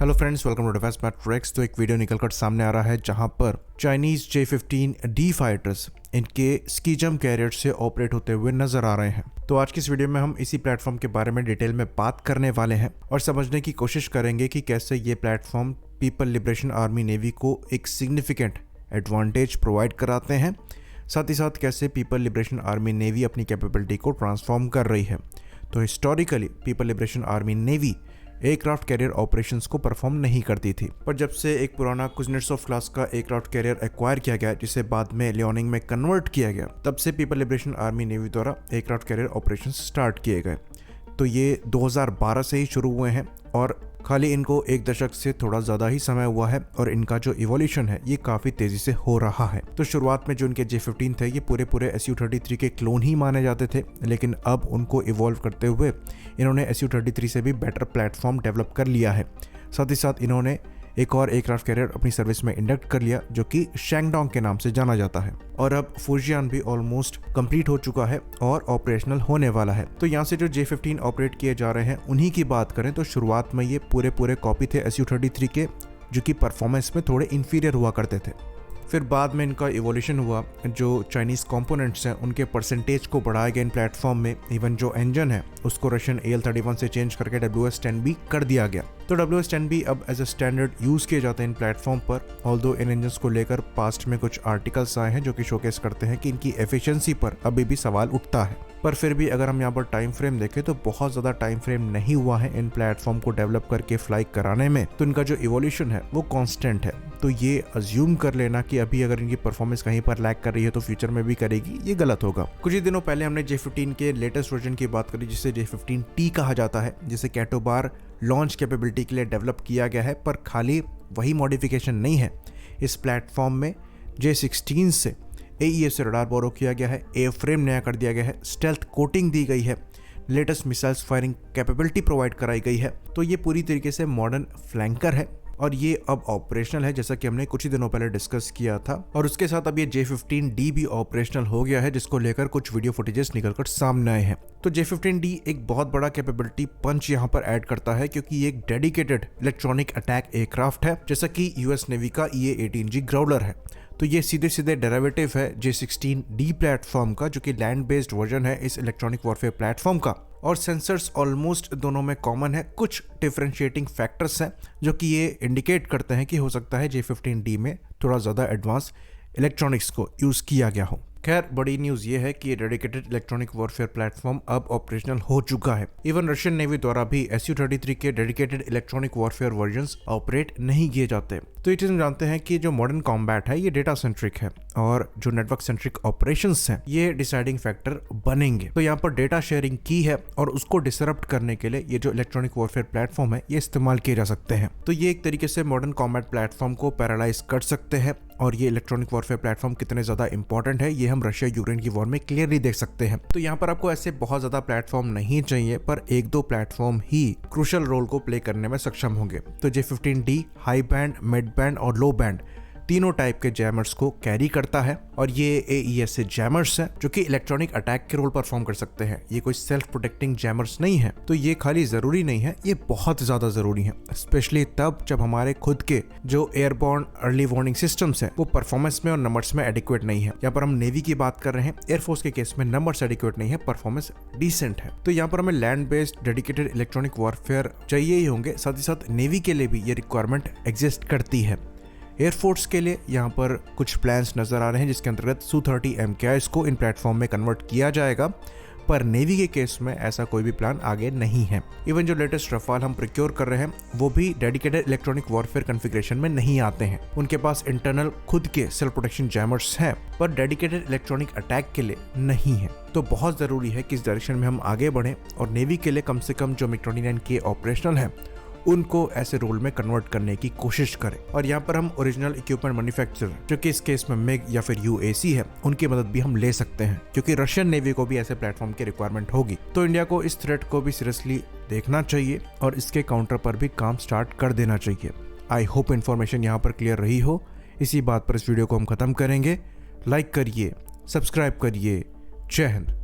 Hello friends, welcome to defence matrix. तो एक video निकलकर सामने आ रहा है जहां पर चाइनीज J-15D फाइटर्स इनके स्की जंप कैरियर से ऑपरेट होते हुए नजर आ रहे हैं। तो आज की इस वीडियो में हम इसी प्लेटफॉर्म के बारे में डिटेल में बात करने वाले हैं और समझने की कोशिश करेंगे कि कैसे ये platform people liberation army navy को एक सिग्निफिकेंट एडवांटेज प्रोवाइड कराते हैं, साथ ही साथ कैसे पीपल लिबरेशन आर्मी नेवी अपनी कैपेबिलिटी को ट्रांसफॉर्म कर रही है। तो historically people liberation army navy aircraft carrier operations को परफॉर्म नहीं करती थी, पर जब से एक पुराना कुजनेट्सोव क्लास का एयरक्राफ्ट कैरियर एक्वायर किया गया, जिसे बाद में लियोनिंग में कन्वर्ट किया गया, तब से पीपल लिबरेशन आर्मी नेवी द्वारा एयरक्राफ्ट कैरियर ऑपरेशंस स्टार्ट किए गए। तो ये 2012 से ही शुरू हुए हैं और खाली इनको एक दशक से थोड़ा ज़्यादा ही समय हुआ है और इनका जो इवोल्यूशन है ये काफ़ी तेज़ी से हो रहा है। तो शुरुआत में जो इनके J-15 थे ये पूरे Su-33 के क्लोन ही माने जाते थे, लेकिन अब उनको इवॉल्व करते हुए इन्होंने Su-33 से भी बेटर प्लेटफॉर्म डेवलप कर लिया है। साथ ही साथ इन्होंने एक और एयरक्राफ्ट कैरियर अपनी सर्विस में इंडक्ट कर लिया जो कि शैंगडोंग के नाम से जाना जाता है, और अब फुजियान भी ऑलमोस्ट कंप्लीट हो चुका है और ऑपरेशनल होने वाला है। तो यहाँ से जो J-15 ऑपरेट किए जा रहे हैं उन्हीं की बात करें तो शुरुआत में ये पूरे कॉपी थे Su-33 के, जो कि परफॉर्मेंस में थोड़े इंफीरियर हुआ करते थे। फिर बाद में इनका इवोल्यूशन हुआ, जो चाइनीज़ कंपोनेंट्स हैं उनके परसेंटेज को बढ़ाया गया इन प्लेटफॉर्म में। इवन जो इंजन है उसको रशियन AL-31 से चेंज करके WS-10B कर दिया गया। तो WS-10B अब एज अ स्टैंडर्ड यूज़ किए जाते हैं इन प्लेटफॉर्म पर। ऑल्दो इन इंजन्स को लेकर पास्ट में कुछ आर्टिकल्स आए हैं जो कि शोकेस करते हैं कि इनकी एफिशिएंसी पर अभी भी सवाल उठता है, पर फिर भी अगर हम यहाँ पर टाइम फ्रेम देखें तो बहुत ज़्यादा टाइम फ्रेम नहीं हुआ है इन प्लेटफॉर्म को डेवलप करके फ्लाई कराने में। तो इनका जो इवोल्यूशन है वो कांस्टेंट है। तो ये अज्यूम कर लेना कि अभी अगर इनकी परफॉर्मेंस कहीं पर लैग कर रही है तो फ्यूचर में भी करेगी, ये गलत होगा। कुछ ही दिनों पहले हमने J-15 के लेटेस्ट वर्जन की बात करी, जिसे J-15T कहा जाता है, जिसे कैटोबार लॉन्च कैपेबिलिटी के लिए डेवलप किया गया है। पर खाली वही मॉडिफिकेशन नहीं है, इस प्लेटफॉर्म में J-16 से AES से रडार बोरो किया गया है, एयर फ्रेम नया कर दिया गया है, स्टेल्थ कोटिंग दी गई है, latest missiles firing capability provide कराई गई है। तो ये पूरी तरीके से मॉडर्न फ्लैंकर है और ये अब ऑपरेशनल है, जैसा कि हमने कुछ ही दिनों पहले डिस्कस किया था। और उसके साथ अब ये J-15D भी ऑपरेशनल हो गया है, जिसको लेकर कुछ वीडियो फुटेजेस निकलकर सामने आए हैं। तो J-15D एक बहुत बड़ा कैपेबिलिटी पंच यहाँ पर ऐड करता है, क्योंकि ये एक डेडिकेटेड इलेक्ट्रॉनिक अटैक एयरक्राफ्ट है, जैसा कि US नेवी का EA-18G ग्राउलर है। तो ये सीधे डेरिवेटिव है J-16D प्लेटफॉर्म का, जो कि लैंड बेस्ड वर्जन है इस इलेक्ट्रॉनिक वॉरफेयर प्लेटफॉर्म का। और सेंसर्स ऑलमोस्ट दोनों में कॉमन है। कुछ डिफरेंशिएटिंग फैक्टर्स हैं जो कि ये इंडिकेट करते हैं कि हो सकता है J-15D में थोड़ा ज़्यादा एडवांस इलेक्ट्रॉनिक्स को यूज़ किया गया हो। खैर, बड़ी न्यूज़ ये है कि ये डेडिकेटेड इलेक्ट्रॉनिक वॉरफेयर प्लेटफॉर्म अब ऑपरेशनल हो चुका है। इवन रशियन नेवी द्वारा भी Su-33 के dedicated electronic warfare versions operate नहीं किए जाते। तो ये चीज़ हम जानते हैं कि जो मॉडर्न कॉम्बैट है ये डेटा सेंट्रिक है और जो नेटवर्क सेंट्रिक ऑपरेशंस हैं ये डिसाइडिंग फैक्टर बनेंगे। तो यहाँ पर डेटा शेयरिंग की है और उसको डिसरप्ट करने के लिए ये जो इलेक्ट्रॉनिक वॉरफेयर प्लेटफॉर्म है ये इस्तेमाल किए जा सकते हैं। तो ये एक तरीके से मॉडर्न कॉम्बैट प्लेटफॉर्म को पैरालाइज कर सकते हैं। और ये इलेक्ट्रॉनिक वॉरफेयर प्लेटफॉर्म कितने ज़्यादा इंपॉर्टेंट है ये हम रशिया यूक्रेन की वॉर में क्लियरली देख सकते हैं। तो यहाँ पर आपको ऐसे बहुत ज़्यादा प्लेटफॉर्म नहीं चाहिए, पर एक दो प्लेटफॉर्म ही क्रूशल रोल को प्ले करने में सक्षम होंगे। तो J-15D high band, mid band और लो बैंड तीनों टाइप के जैमर्स को कैरी करता है, और ये AES से जैमर्स हैं जो कि इलेक्ट्रॉनिक अटैक के रोल परफॉर्म कर सकते हैं। ये कोई सेल्फ प्रोटेक्टिंग जैमर्स नहीं है। तो ये खाली जरूरी नहीं है, ये बहुत ज्यादा जरूरी है, स्पेशली तब जब हमारे खुद के जो एयरबॉर्न अर्ली वार्निंग सिस्टम्स हैं वो परफॉर्मेंस में और नंबर्स में एडिक्वेट नहीं है। यहाँ पर हम नेवी की बात कर रहे हैं, एयरफोर्स के केस में नंबर्स एडिक्वेट नहीं है, परफॉर्मेंस डिसेंट है। तो यहाँ पर हमें land based dedicated electronic warfare चाहिए ही होंगे। साथ ही साथ नेवी के लिए भी ये रिक्वायरमेंट एग्जिस्ट करती है। एयरफोर्स के लिए यहाँ पर कुछ प्लान्स नजर आ रहे हैं, जिसके अंतर्गत Su-30 MKIs को इन प्लेटफॉर्म में कन्वर्ट किया जाएगा, पर नेवी के केस में ऐसा कोई भी प्लान आगे नहीं है। इवन जो लेटेस्ट रफाल हम प्रोक्योर कर रहे हैं वो भी डेडिकेटेड इलेक्ट्रॉनिक वॉरफेयर कॉन्फ़िगरेशन में नहीं आते हैं। उनके पास इंटरनल खुद के सेल्फ प्रोटेक्शन जैमर्स हैं, पर डेडिकेटेड इलेक्ट्रॉनिक अटैक के लिए नहीं है। तो बहुत ज़रूरी है कि इस डायरेक्शन में हम आगे बढ़ें और नेवी के लिए कम से कम जो MiG-29K ऑपरेशनल है उनको ऐसे रोल में कन्वर्ट करने की कोशिश करें। और यहाँ पर हम ओरिजिनल इक्विपमेंट मैन्युफैक्चरर, जो कि इस केस में MiG या फिर UAC है, उनकी मदद भी हम ले सकते हैं, क्योंकि रशियन नेवी को भी ऐसे प्लेटफॉर्म की रिक्वायरमेंट होगी। तो इंडिया को इस थ्रेट को भी सीरियसली देखना चाहिए और इसके काउंटर पर भी काम स्टार्ट कर देना चाहिए। आई होप इन्फॉर्मेशन यहाँ पर क्लियर रही हो। इसी बात पर इस वीडियो को हम खत्म करेंगे। लाइक करिए, सब्सक्राइब करिए। जय हिंद।